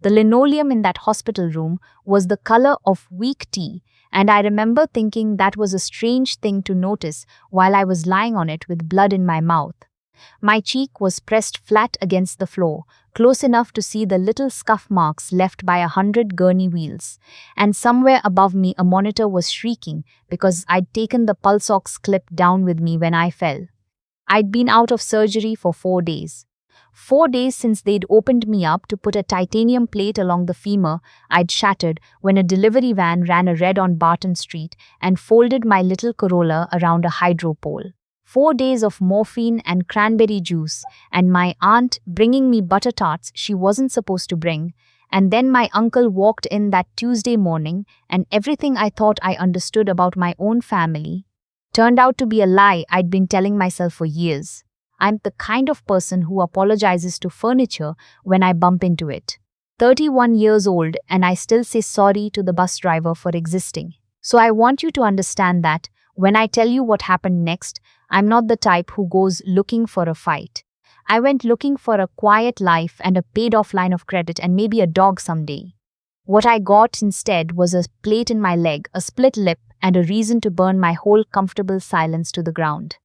The linoleum in that hospital room was the color of weak tea, and I remember thinking that was a strange thing to notice while I was lying on it with blood in my mouth. My cheek was pressed flat against the floor, close enough to see the little scuff marks left by 100 gurney wheels, and somewhere above me a monitor was shrieking because I'd taken the pulse ox clip down with me when I fell. I'd been out of surgery for 4 days. 4 days since they'd opened me up to put a titanium plate along the femur I'd shattered when a delivery van ran a red on Barton Street and folded my little Corolla around a hydro pole. 4 days of morphine and cranberry juice, and my aunt bringing me butter tarts she wasn't supposed to bring, and then my uncle walked in that Tuesday morning, and everything I thought I understood about my own family turned out to be a lie I'd been telling myself for years. I'm the kind of person who apologizes to furniture when I bump into it. 31 years old, and I still say sorry to the bus driver for existing. So I want you to understand that when I tell you what happened next, I'm not the type who goes looking for a fight. I went looking for a quiet life and a paid-off line of credit and maybe a dog someday. What I got instead was a plate in my leg, a split lip, and a reason to burn my whole comfortable silence to the ground.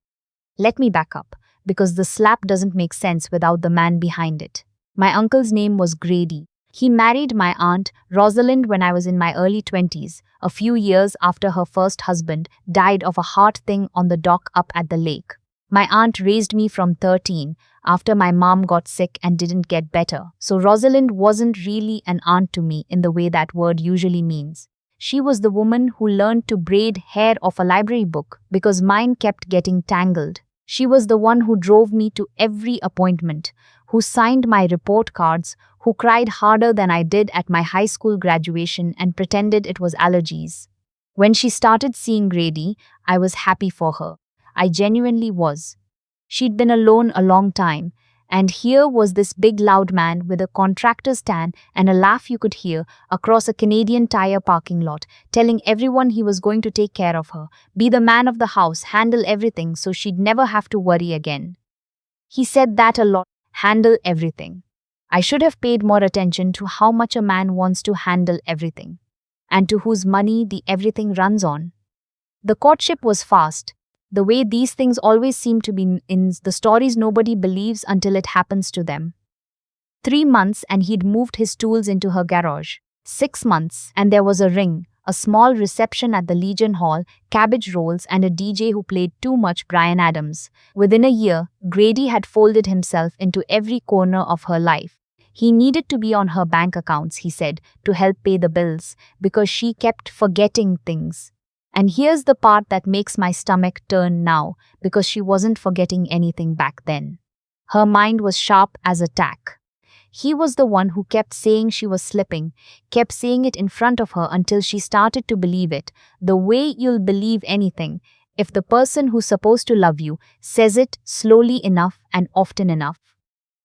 Let me back up, because the slap doesn't make sense without the man behind it. My uncle's name was Grady. He married my aunt, Rosalind, when I was in my early 20s, a few years after her first husband died of a heart thing on the dock up at the lake. My aunt raised me from 13 after my mom got sick and didn't get better, so Rosalind wasn't really an aunt to me in the way that word usually means. She was the woman who learned to braid hair off a library book because mine kept getting tangled. She was the one who drove me to every appointment, who signed my report cards, who cried harder than I did at my high school graduation and pretended it was allergies. When she started seeing Grady, I was happy for her. I genuinely was. She'd been alone a long time, and here was this big loud man with a contractor's tan and a laugh you could hear across a Canadian Tire parking lot, telling everyone he was going to take care of her, be the man of the house, handle everything so she'd never have to worry again. He said that a lot, handle everything. I should have paid more attention to how much a man wants to handle everything, and to whose money the everything runs on. The courtship was fast, the way these things always seem to be in the stories nobody believes until it happens to them. 3 months and he'd moved his tools into her garage. 6 months and there was a ring, a small reception at the Legion Hall, cabbage rolls, and a DJ who played too much Bryan Adams. Within a year, Grady had folded himself into every corner of her life. He needed to be on her bank accounts, he said, to help pay the bills, because she kept forgetting things. And here's the part that makes my stomach turn now, because she wasn't forgetting anything back then. Her mind was sharp as a tack. He was the one who kept saying she was slipping, kept saying it in front of her until she started to believe it, the way you'll believe anything, if the person who's supposed to love you says it slowly enough and often enough.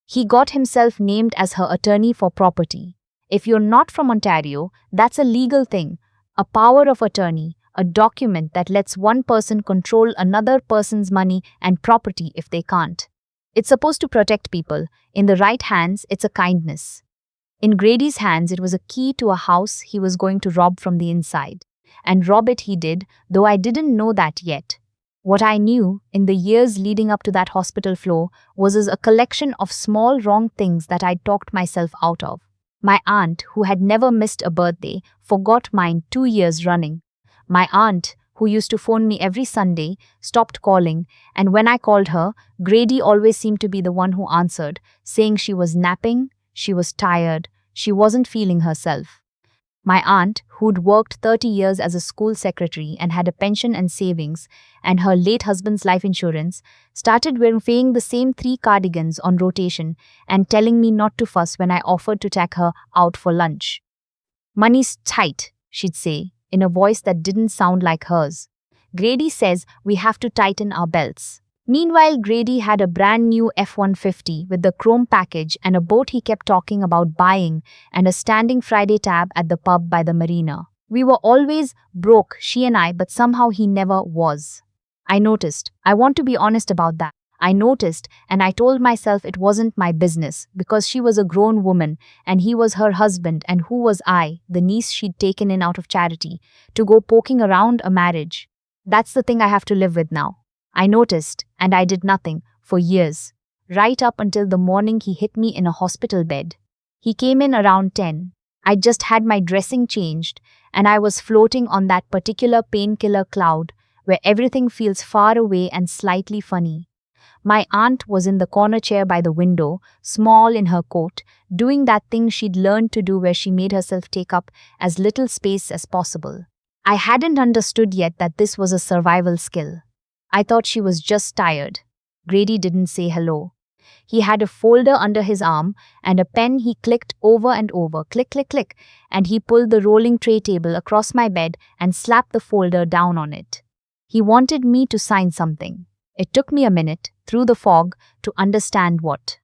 He got himself named as her attorney for property. If you're not from Ontario, that's a legal thing, a power of attorney, a document that lets one person control another person's money and property if they can't. It's supposed to protect people. In the right hands, it's a kindness. In Grady's hands, it was a key to a house he was going to rob from the inside. And rob it he did, though I didn't know that yet. What I knew, in the years leading up to that hospital floor, was a collection of small wrong things that I'd talked myself out of. My aunt, who had never missed a birthday, forgot mine 2 years running. My aunt, who used to phone me every Sunday, stopped calling, and when I called her, Grady always seemed to be the one who answered, saying she was napping, she was tired, she wasn't feeling herself. My aunt, who'd worked 30 years as a school secretary and had a pension and savings, and her late husband's life insurance, started wearing the same 3 cardigans on rotation and telling me not to fuss when I offered to take her out for lunch. "Money's tight," she'd say, in a voice that didn't sound like hers. "Grady says we have to tighten our belts." Meanwhile, Grady had a brand new F-150 with the chrome package and a boat he kept talking about buying and a standing Friday tab at the pub by the marina. We were always broke, she and I, but somehow he never was. I noticed. I want to be honest about that. I noticed, and I told myself it wasn't my business because she was a grown woman and he was her husband, and who was I, the niece she'd taken in out of charity, to go poking around a marriage. That's the thing I have to live with now. I noticed, and I did nothing for years, right up until the morning he hit me in a hospital bed. He came in around 10. I just had my dressing changed, and I was floating on that particular painkiller cloud where everything feels far away and slightly funny. My aunt was in the corner chair by the window, small in her coat, doing that thing she'd learned to do where she made herself take up as little space as possible. I hadn't understood yet that this was a survival skill. I thought she was just tired. Grady didn't say hello. He had a folder under his arm and a pen he clicked over and over, click, click, click, and he pulled the rolling tray table across my bed and slapped the folder down on it. He wanted me to sign something. It took me a minute, through the fog, to understand what.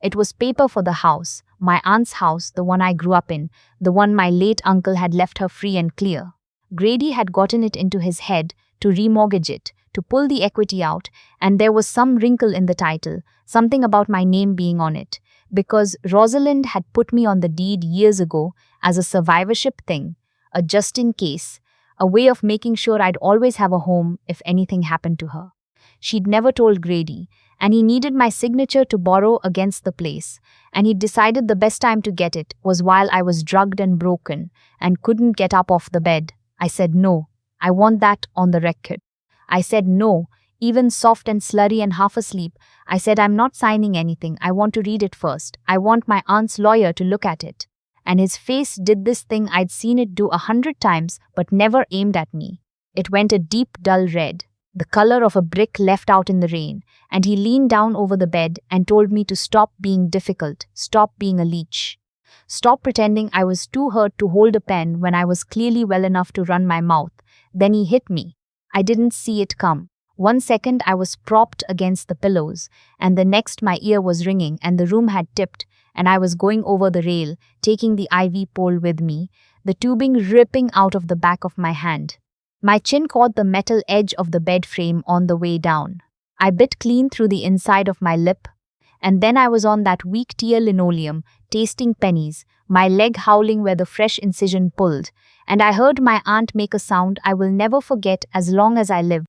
It was paper for the house, my aunt's house, the one I grew up in, the one my late uncle had left her free and clear. Grady had gotten it into his head to remortgage it, to pull the equity out, and there was some wrinkle in the title, something about my name being on it, because Rosalind had put me on the deed years ago as a survivorship thing, a just in case, a way of making sure I'd always have a home if anything happened to her. She'd never told Grady, and he needed my signature to borrow against the place, and he'd decided the best time to get it was while I was drugged and broken and couldn't get up off the bed. I said no. I want that on the record. I said no, even soft and slurry and half asleep. I said I'm not signing anything. I want to read it first. I want my aunt's lawyer to look at it. And his face did this thing I'd seen it do 100 times but never aimed at me. It went a deep dull red, the color of a brick left out in the rain, and he leaned down over the bed and told me to stop being difficult, stop being a leech. Stop pretending I was too hurt to hold a pen when I was clearly well enough to run my mouth. Then he hit me. I didn't see it come. 1 second I was propped against the pillows, and the next my ear was ringing and the room had tipped, and I was going over the rail, taking the IV pole with me, the tubing ripping out of the back of my hand. My chin caught the metal edge of the bed frame on the way down. I bit clean through the inside of my lip, and then I was on that weak tear linoleum, tasting pennies, my leg howling where the fresh incision pulled, and I heard my aunt make a sound I will never forget as long as I live.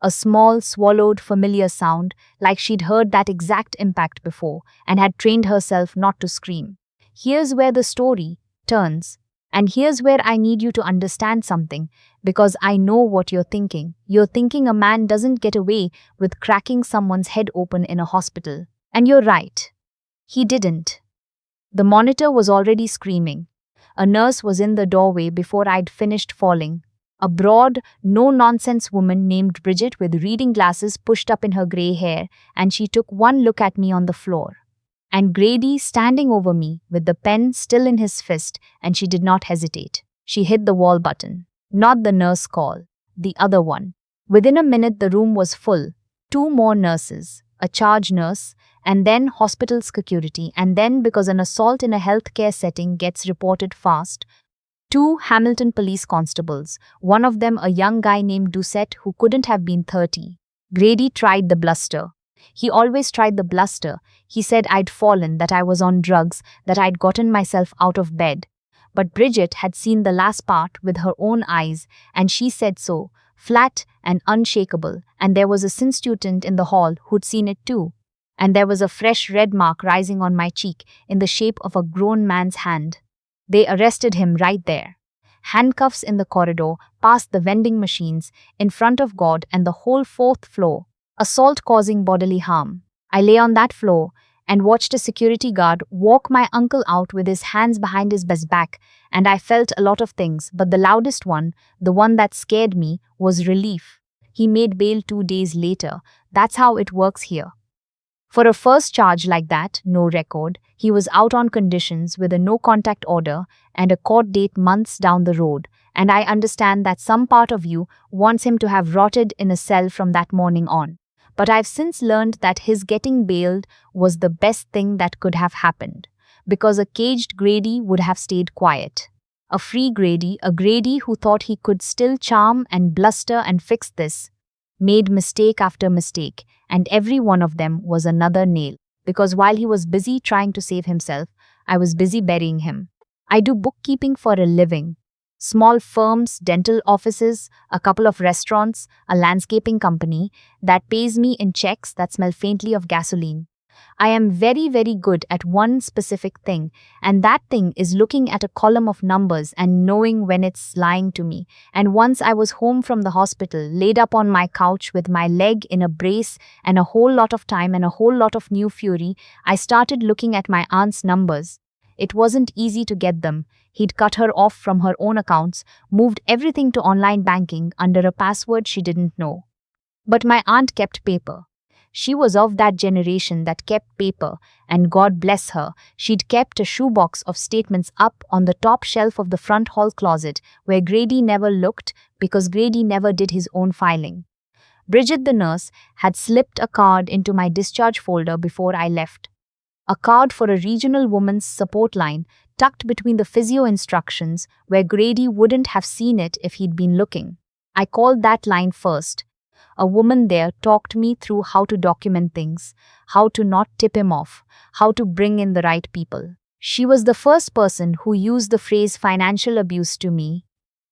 A small, swallowed, familiar sound, like she'd heard that exact impact before and had trained herself not to scream. Here's where the story turns. And here's where I need you to understand something, because I know what you're thinking. You're thinking a man doesn't get away with cracking someone's head open in a hospital. And you're right. He didn't. The monitor was already screaming. A nurse was in the doorway before I'd finished falling. A broad, no-nonsense woman named Bridget with reading glasses pushed up in her grey hair, and she took one look at me on the floor. And Grady standing over me with the pen still in his fist, and she did not hesitate. She hit the wall button. Not the nurse call, the other one. Within a minute the room was full. 2 more nurses, a charge nurse, and then hospital security, and then, because an assault in a healthcare setting gets reported fast, 2 Hamilton police constables, one of them a young guy named Doucette who couldn't have been 30. Grady tried the bluster. He always tried the bluster. He said I'd fallen, that I was on drugs, that I'd gotten myself out of bed. But Bridget had seen the last part with her own eyes, and she said so, flat and unshakable, and there was a sin student in the hall who'd seen it too. And there was a fresh red mark rising on my cheek in the shape of a grown man's hand. They arrested him right there. Handcuffs in the corridor, past the vending machines, in front of God and the whole 4th floor. Assault causing bodily harm. I lay on that floor and watched a security guard walk my uncle out with his hands behind his back, and I felt a lot of things, but the loudest one, the one that scared me, was relief. He made bail 2 days later. That's how it works here. For a first charge like that, no record, he was out on conditions with a no-contact order and a court date months down the road, and I understand that some part of you wants him to have rotted in a cell from that morning on. But I've since learned that his getting bailed was the best thing that could have happened, because a caged Grady would have stayed quiet. A free Grady, a Grady who thought he could still charm and bluster and fix this. made mistake after mistake, and every one of them was another nail. Because while he was busy trying to save himself, I was busy burying him. I do bookkeeping for a living. Small firms, dental offices, a couple of restaurants, a landscaping company that pays me in checks that smell faintly of gasoline. I am very, very good at one specific thing, and that thing is looking at a column of numbers and knowing when it's lying to me. And once I was home from the hospital, laid up on my couch with my leg in a brace and a whole lot of time and a whole lot of new fury, I started looking at my aunt's numbers. It wasn't easy to get them. He'd cut her off from her own accounts, moved everything to online banking under a password she didn't know. But my aunt kept paper. She was of that generation that kept paper, and God bless her, she'd kept a shoebox of statements up on the top shelf of the front hall closet where Grady never looked because Grady never did his own filing. Bridget, the nurse, had slipped a card into my discharge folder before I left. A card for a regional women's support line tucked between the physio instructions where Grady wouldn't have seen it if he'd been looking. I called that line first. A woman there talked me through how to document things, how to not tip him off, how to bring in the right people. She was the first person who used the phrase financial abuse to me,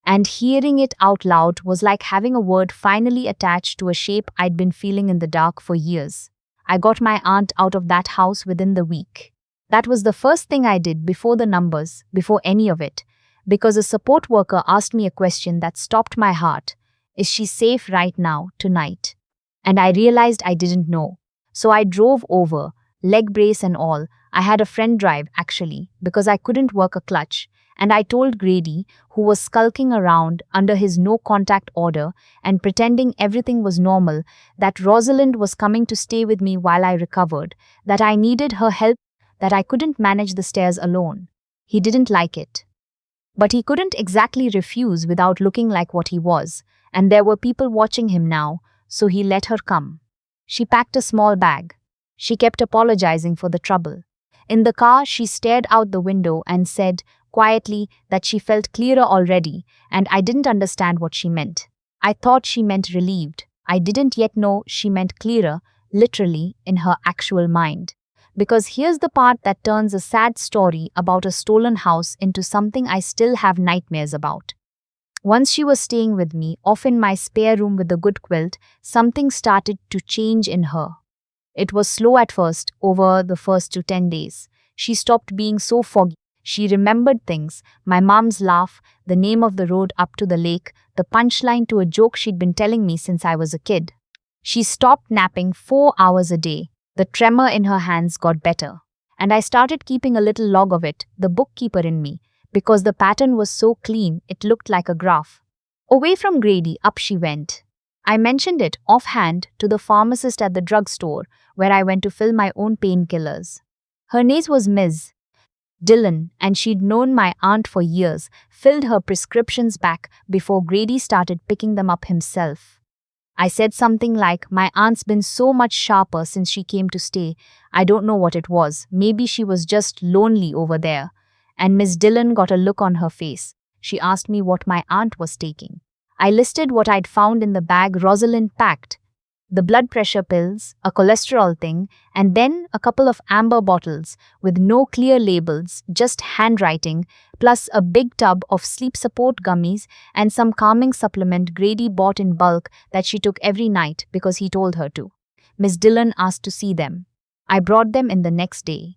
and hearing it out loud was like having a word finally attached to a shape I'd been feeling in the dark for years. I got my aunt out of that house within the week. That was the first thing I did before the numbers, before any of it, because a support worker asked me a question that stopped my heart. Is she safe right now, tonight? And I realized I didn't know. So I drove over, leg brace and all. I had a friend drive, actually, because I couldn't work a clutch. And I told Grady, who was skulking around under his no-contact order and pretending everything was normal, that Rosalind was coming to stay with me while I recovered, that I needed her help, that I couldn't manage the stairs alone. He didn't like it. But he couldn't exactly refuse without looking like what he was. And there were people watching him now, so he let her come. She packed a small bag. She kept apologizing for the trouble. In the car, she stared out the window and said, quietly, that she felt clearer already, and I didn't understand what she meant. I thought she meant relieved. I didn't yet know she meant clearer, literally, in her actual mind. Because here's the part that turns a sad story about a stolen house into something I still have nightmares about. Once she was staying with me, off in my spare room with a good quilt, something started to change in her. It was slow at first, over the first 10 days. She stopped being so foggy. She remembered things, my mom's laugh, the name of the road up to the lake, the punchline to a joke she'd been telling me since I was a kid. She stopped napping 4 hours a day. The tremor in her hands got better. And I started keeping a little log of it, the bookkeeper in me. Because the pattern was so clean, it looked like a graph. Away from Grady, up she went. I mentioned it offhand to the pharmacist at the drugstore, where I went to fill my own painkillers. Her name was Ms. Dillon, and she'd known my aunt for years, filled her prescriptions back before Grady started picking them up himself. I said something like, my aunt's been so much sharper since she came to stay. I don't know what it was. Maybe she was just lonely over there. And Miss Dillon got a look on her face. She asked me what my aunt was taking. I listed what I'd found in the bag Rosalind packed. The blood pressure pills, a cholesterol thing, and then a couple of amber bottles with no clear labels, just handwriting, plus a big tub of sleep support gummies and some calming supplement Grady bought in bulk that she took every night because he told her to. Miss Dillon asked to see them. I brought them in the next day.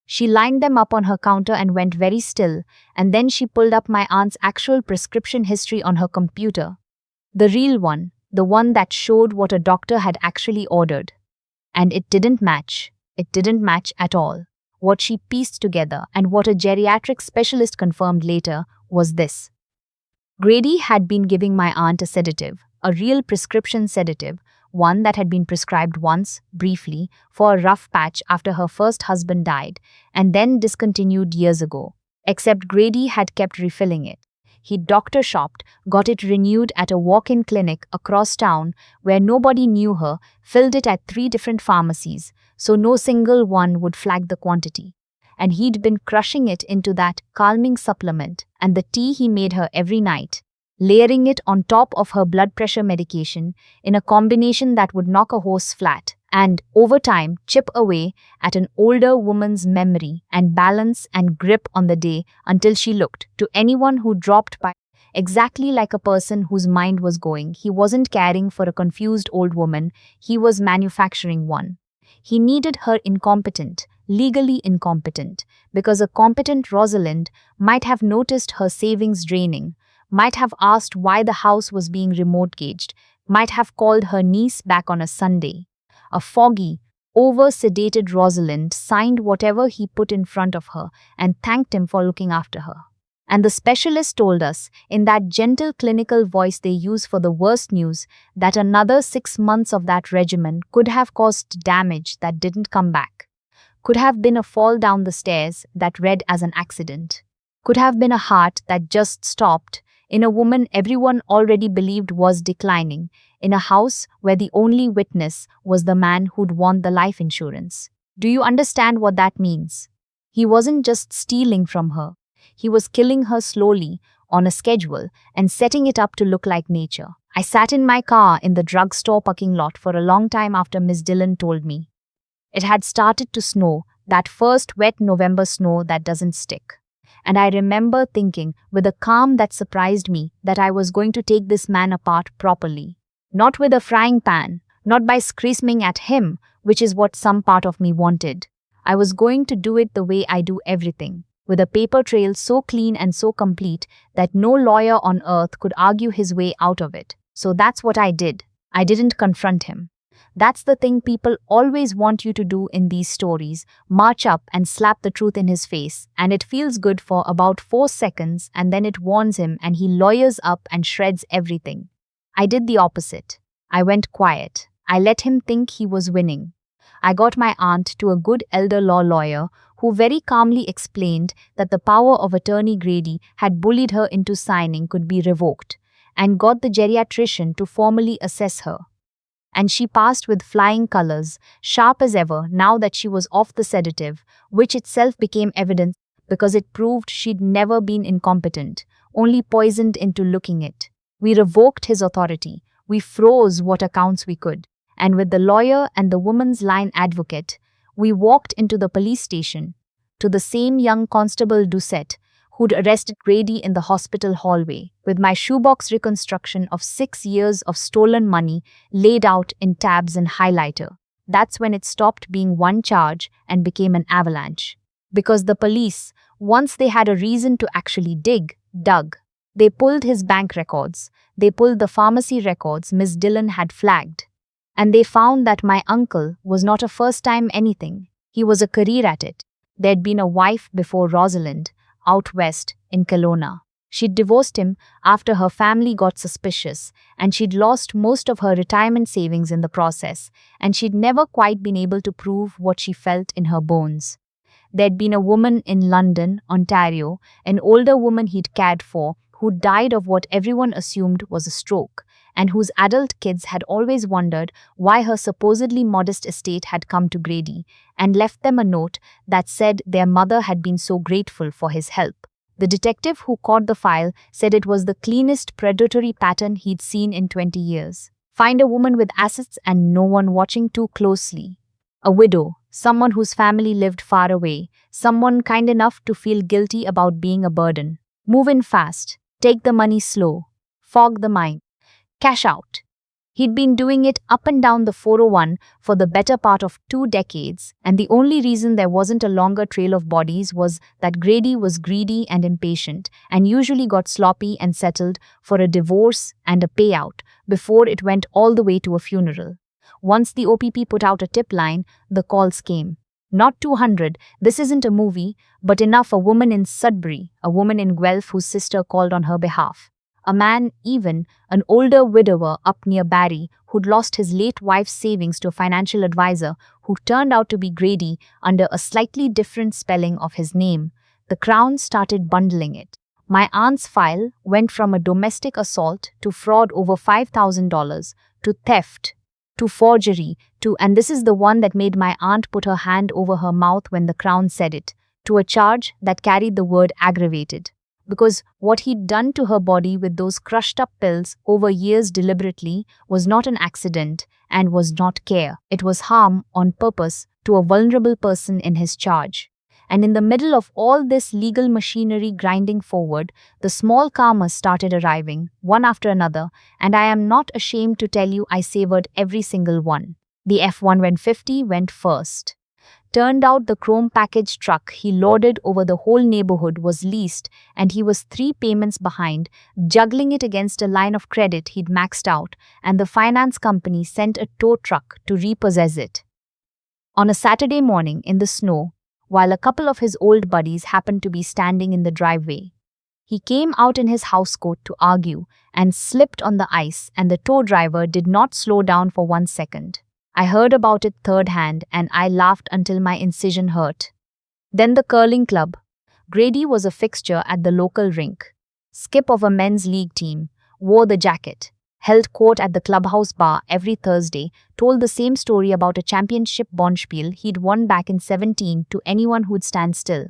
She lined them up on her counter and went very still, and then she pulled up my aunt's actual prescription history on her computer. The real one, the one that showed what a doctor had actually ordered. And it didn't match. It didn't match at all. What she pieced together, and what a geriatric specialist confirmed later, was this. Grady had been giving my aunt a sedative, a real prescription sedative, one that had been prescribed once, briefly, for a rough patch after her first husband died, and then discontinued years ago. Except Grady had kept refilling it. He doctor shopped, got it renewed at a walk-in clinic across town where nobody knew her, filled it at 3 different pharmacies, so no single one would flag the quantity. And he'd been crushing it into that calming supplement and the tea he made her every night. layering it on top of her blood pressure medication in a combination that would knock a horse flat and, over time, chip away at an older woman's memory and balance and grip on the day until she looked, to anyone who dropped by, exactly like a person whose mind was going. He wasn't caring for a confused old woman, he was manufacturing one. He needed her incompetent, legally incompetent, because a competent Rosalind might have noticed her savings draining, might have asked why the house was being remote-gauged, might have called her niece back on a Sunday. A foggy, over-sedated Rosalind signed whatever he put in front of her and thanked him for looking after her. And the specialist told us, in that gentle clinical voice they use for the worst news, that another 6 months of that regimen could have caused damage that didn't come back. Could have been a fall down the stairs that read as an accident. Could have been a heart that just stopped, in a woman everyone already believed was declining, in a house where the only witness was the man who'd won the life insurance. Do you understand what that means? He wasn't just stealing from her. He was killing her slowly, on a schedule, and setting it up to look like nature. I sat in my car in the drugstore parking lot for a long time after Miss Dillon told me. It had started to snow, that first wet November snow that doesn't stick. And I remember thinking, with a calm that surprised me, that I was going to take this man apart properly. Not with a frying pan, not by screaming at him, which is what some part of me wanted. I was going to do it the way I do everything, with a paper trail so clean and so complete that no lawyer on earth could argue his way out of it. So that's what I did. I didn't confront him. That's the thing people always want you to do in these stories, march up and slap the truth in his face, and it feels good for about 4 seconds and then it warns him and he lawyers up and shreds everything. I did the opposite. I went quiet. I let him think he was winning. I got my aunt to a good elder law lawyer who very calmly explained that the power of attorney Grady had bullied her into signing could be revoked, and got the geriatrician to formally assess her. And she passed with flying colors, sharp as ever now that she was off the sedative, which itself became evidence because it proved she'd never been incompetent, only poisoned into looking it. We revoked his authority. We froze what accounts we could. And with the lawyer and the woman's line advocate, we walked into the police station, to the same young Constable Doucette who'd arrested Grady in the hospital hallway, with my shoebox reconstruction of 6 years of stolen money laid out in tabs and highlighter. That's when it stopped being one charge and became an avalanche. Because the police, once they had a reason to actually dug. They pulled his bank records. They pulled the pharmacy records Miss Dillon had flagged. And they found that my uncle was not a first-time anything. He was a career at it. There'd been a wife before Rosalind, out west in Kelowna. She'd divorced him after her family got suspicious, and she'd lost most of her retirement savings in the process, and she'd never quite been able to prove what she felt in her bones. There'd been a woman in London, Ontario, an older woman he'd cared for, who died of what everyone assumed was a stroke, and whose adult kids had always wondered why her supposedly modest estate had come to Grady, and left them a note that said their mother had been so grateful for his help. The detective who caught the file said it was the cleanest predatory pattern he'd seen in 20 years. Find a woman with assets and no one watching too closely. A widow, someone whose family lived far away, someone kind enough to feel guilty about being a burden. Move in fast. Take the money slow. Fog the mind. Cash out. He'd been doing it up and down the 401 for the better part of 2 decades, and the only reason there wasn't a longer trail of bodies was that Grady was greedy and impatient, and usually got sloppy and settled for a divorce and a payout before it went all the way to a funeral. Once the OPP put out a tip line, the calls came. Not 200, this isn't a movie, but enough. A woman in Sudbury, a woman in Guelph whose sister called on her behalf. A man, even, an older widower up near Barrie, who'd lost his late wife's savings to a financial advisor who turned out to be Grady under a slightly different spelling of his name. The Crown started bundling it. My aunt's file went from a domestic assault to fraud over $5,000 to theft to forgery to, and this is the one that made my aunt put her hand over her mouth when the Crown said it, to a charge that carried the word aggravated. because what he'd done to her body with those crushed up pills over years deliberately was not an accident and was not care. It was harm on purpose to a vulnerable person in his charge. And in the middle of all this legal machinery grinding forward, the small karmas started arriving, one after another, and I am not ashamed to tell you I savored every single one. The F-150 went first. Turned out the chrome package truck he lorded over the whole neighborhood was leased, and he was 3 payments behind, juggling it against a line of credit he'd maxed out, and the finance company sent a tow truck to repossess it. On a Saturday morning in the snow, while a couple of his old buddies happened to be standing in the driveway, he came out in his housecoat to argue and slipped on the ice, and the tow driver did not slow down for 1 second. I heard about it third hand and I laughed until my incision hurt. Then the curling club. Grady was a fixture at the local rink. Skip of a men's league team, wore the jacket, held court at the clubhouse bar every Thursday, told the same story about a championship bonspiel he'd won back in 17 to anyone who'd stand still.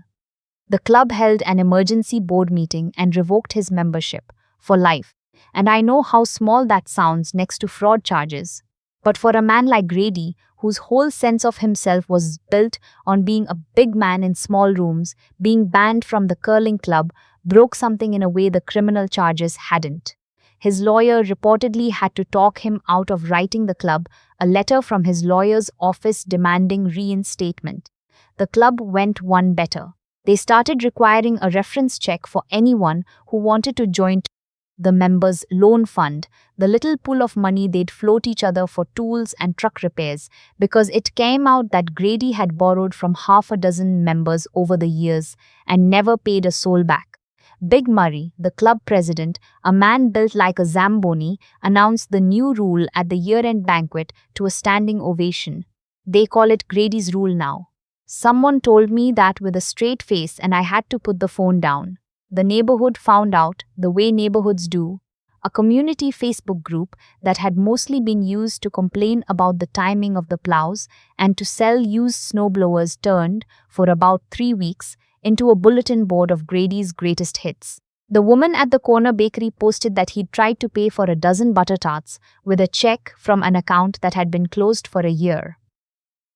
The club held an emergency board meeting and revoked his membership for life. And I know how small that sounds next to fraud charges. But for a man like Grady, whose whole sense of himself was built on being a big man in small rooms, being banned from the curling club broke something in a way the criminal charges hadn't. His lawyer reportedly had to talk him out of writing the club a letter from his lawyer's office demanding reinstatement. The club went one better. They started requiring a reference check for anyone who wanted to join the members' loan fund, the little pool of money they'd float each other for tools and truck repairs, because it came out that Grady had borrowed from 6 members over the years and never paid a soul back. Big Murray, the club president, a man built like a Zamboni, announced the new rule at the year-end banquet to a standing ovation. They call it Grady's rule now. Someone told me that with a straight face and I had to put the phone down. The neighborhood found out, the way neighborhoods do. A community Facebook group that had mostly been used to complain about the timing of the plows and to sell used snowblowers turned, for about 3 weeks, into a bulletin board of Grady's greatest hits. The woman at the corner bakery posted that he'd tried to pay for a dozen butter tarts with a check from an account that had been closed for a year.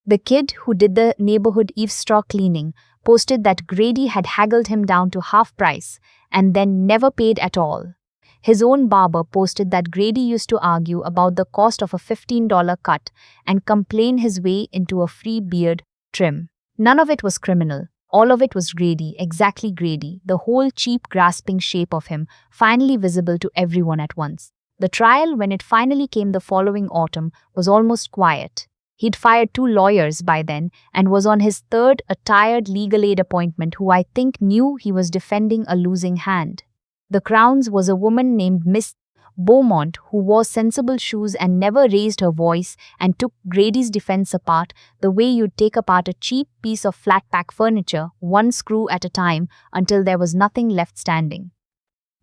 The kid who did the neighborhood eavesdrop cleaning posted that Grady had haggled him down to half price and then never paid at all. His own barber posted that Grady used to argue about the cost of a $15 cut and complain his way into a free beard trim. None of it was criminal. All of it was Grady, exactly Grady, the whole cheap grasping shape of him, finally visible to everyone at once. The trial, when it finally came the following autumn, was almost quiet. He'd fired 2 lawyers by then and was on his 3rd, a tired legal aid appointment who I think knew he was defending a losing hand. The Crown's was a woman named Miss Beaumont who wore sensible shoes and never raised her voice and took Grady's defense apart the way you'd take apart a cheap piece of flat-pack furniture, 1 screw at a time, until there was nothing left standing.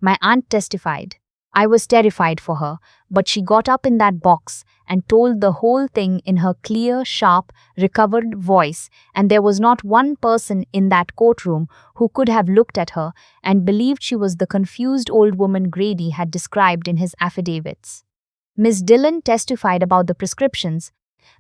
My aunt testified. I was terrified for her, but she got up in that box and told the whole thing in her clear, sharp, recovered voice, and there was not one person in that courtroom who could have looked at her and believed she was the confused old woman Grady had described in his affidavits. Miss Dillon testified about the prescriptions.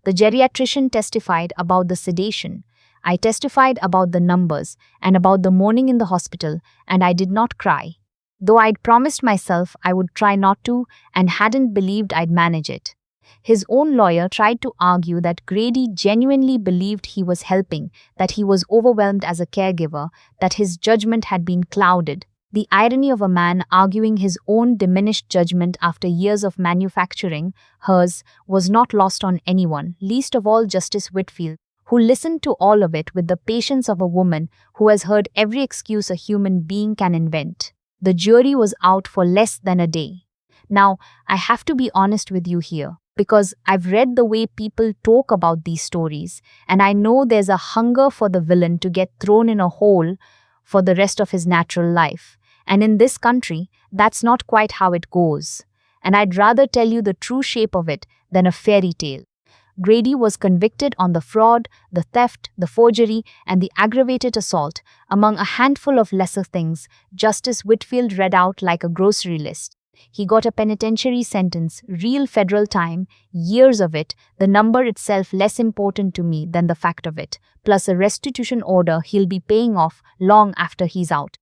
The geriatrician testified about the sedation. I testified about the numbers and about the morning in the hospital, and I did not cry. Though I'd promised myself I would try not to and hadn't believed I'd manage it. His own lawyer tried to argue that Grady genuinely believed he was helping, that he was overwhelmed as a caregiver, that his judgment had been clouded. The irony of a man arguing his own diminished judgment after years of manufacturing hers was not lost on anyone, least of all Justice Whitfield, who listened to all of it with the patience of a woman who has heard every excuse a human being can invent. The jury was out for less than a day. Now, I have to be honest with you here, because I've read the way people talk about these stories, and I know there's a hunger for the villain to get thrown in a hole for the rest of his natural life. And in this country, that's not quite how it goes. And I'd rather tell you the true shape of it than a fairy tale. Grady was convicted on the fraud, the theft, the forgery, and the aggravated assault, among a handful of lesser things Justice Whitfield read out like a grocery list. He got a penitentiary sentence, real federal time, years of it, the number itself less important to me than the fact of it, plus a restitution order he'll be paying off long after he's out,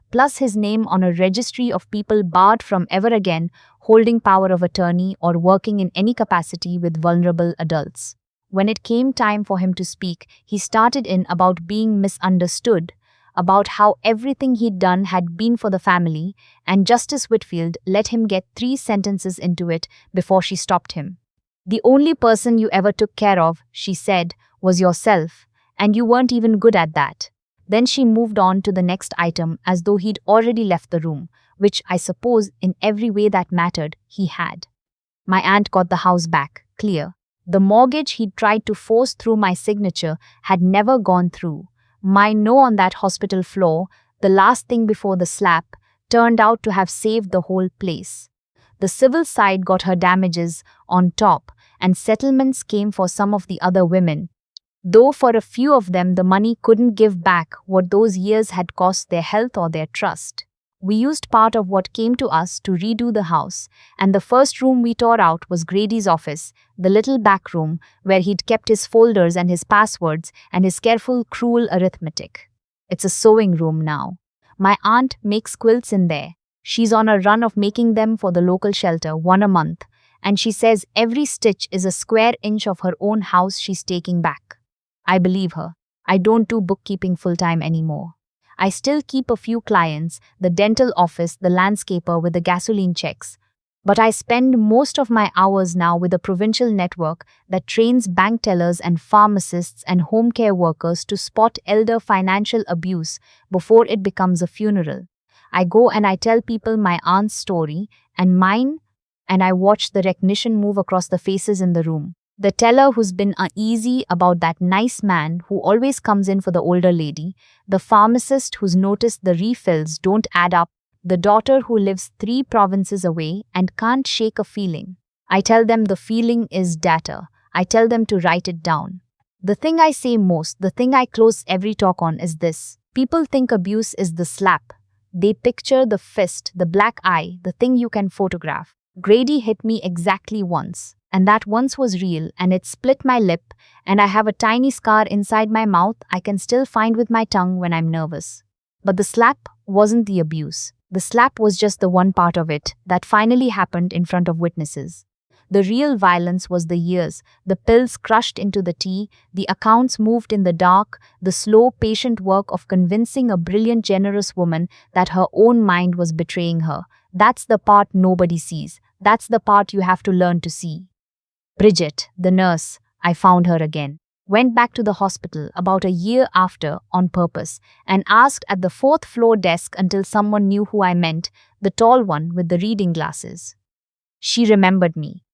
plus his name on a registry of people barred from ever again holding power of attorney or working in any capacity with vulnerable adults. When it came time for him to speak, he started in about being misunderstood, about how everything he'd done had been for the family, and Justice Whitfield let him get 3 sentences into it before she stopped him. "The only person you ever took care of," she said, "was yourself, and you weren't even good at that." Then she moved on to the next item as though he'd already left the room, which I suppose in every way that mattered, he had. My aunt got the house back, clear. The mortgage he'd tried to force through my signature had never gone through. My no on that hospital floor, the last thing before the slap, turned out to have saved the whole place. The civil side got her damages on top, and settlements came for some of the other women, though for a few of them the money couldn't give back what those years had cost their health or their trust. We used part of what came to us to redo the house, and the first room we tore out was Grady's office, the little back room where he'd kept his folders and his passwords and his careful, cruel arithmetic. It's a sewing room now. My aunt makes quilts in there. She's on a run of making them for the local shelter, 1 a month, and she says every stitch is a square inch of her own house she's taking back. I believe her. I don't do bookkeeping full-time anymore. I still keep a few clients, the dental office, the landscaper with the gasoline checks. But I spend most of my hours now with a provincial network that trains bank tellers and pharmacists and home care workers to spot elder financial abuse before it becomes a funeral. I go and I tell people my aunt's story and mine, and I watch the recognition move across the faces in the room. The teller who's been uneasy about that nice man who always comes in for the older lady, the pharmacist who's noticed the refills don't add up, the daughter who lives 3 provinces away and can't shake a feeling. I tell them the feeling is data. I tell them to write it down. The thing I say most, the thing I close every talk on is this. People think abuse is the slap. They picture the fist, the black eye, the thing you can photograph. Grady hit me exactly once. And that once was real, and it split my lip, and I have a tiny scar inside my mouth I can still find with my tongue when I'm nervous. But the slap wasn't the abuse. The slap was just the one part of it that finally happened in front of witnesses. The real violence was the years, the pills crushed into the tea, the accounts moved in the dark, the slow, patient work of convincing a brilliant, generous woman that her own mind was betraying her. That's the part nobody sees. That's the part you have to learn to see. Bridget, the nurse, I found her again. Went back to the hospital about a year after on purpose and asked at the 4th floor desk until someone knew who I meant, the tall one with the reading glasses. She remembered me.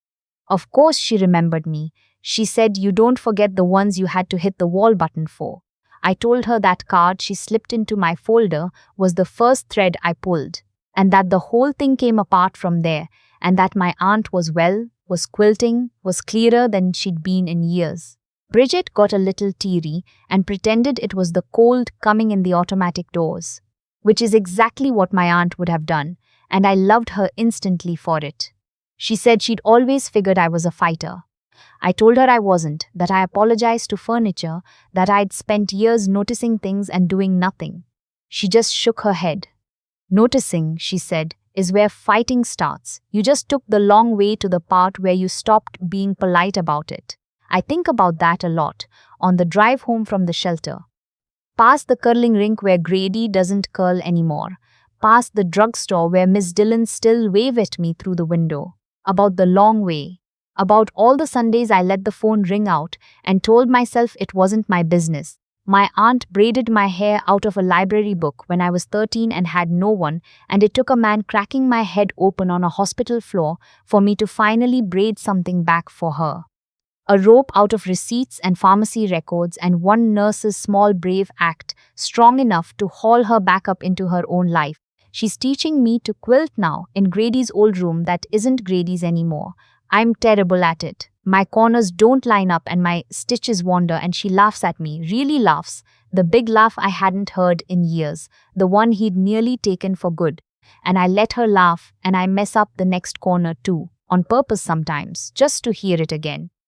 Of course she remembered me. She said, "You don't forget the ones you had to hit the wall button for." I told her that card she slipped into my folder was the first thread I pulled, and that the whole thing came apart from there, and that my aunt was well, was quilting, was clearer than she'd been in years. Bridget got a little teary and pretended it was the cold coming in the automatic doors, which is exactly what my aunt would have done, and I loved her instantly for it. She said she'd always figured I was a fighter. I told her I wasn't, that I apologized to furniture, that I'd spent years noticing things and doing nothing. She just shook her head. "Noticing," she said, "is where fighting starts. You just took the long way to the part where you stopped being polite about it." I think about that a lot, on the drive home from the shelter. Past the curling rink where Grady doesn't curl anymore. Past the drugstore where Miss Dillon still waved at me through the window. About the long way. About all the Sundays I let the phone ring out and told myself it wasn't my business. My aunt braided my hair out of a library book when I was 13 and had no one, and it took a man cracking my head open on a hospital floor for me to finally braid something back for her. A rope out of receipts and pharmacy records and one nurse's small brave act, strong enough to haul her back up into her own life. She's teaching me to quilt now in Grady's old room that isn't Grady's anymore. I'm terrible at it. My corners don't line up and my stitches wander, and she laughs at me, really laughs. The big laugh I hadn't heard in years, the one he'd nearly taken for good. And I let her laugh, and I mess up the next corner too, on purpose sometimes, just to hear it again.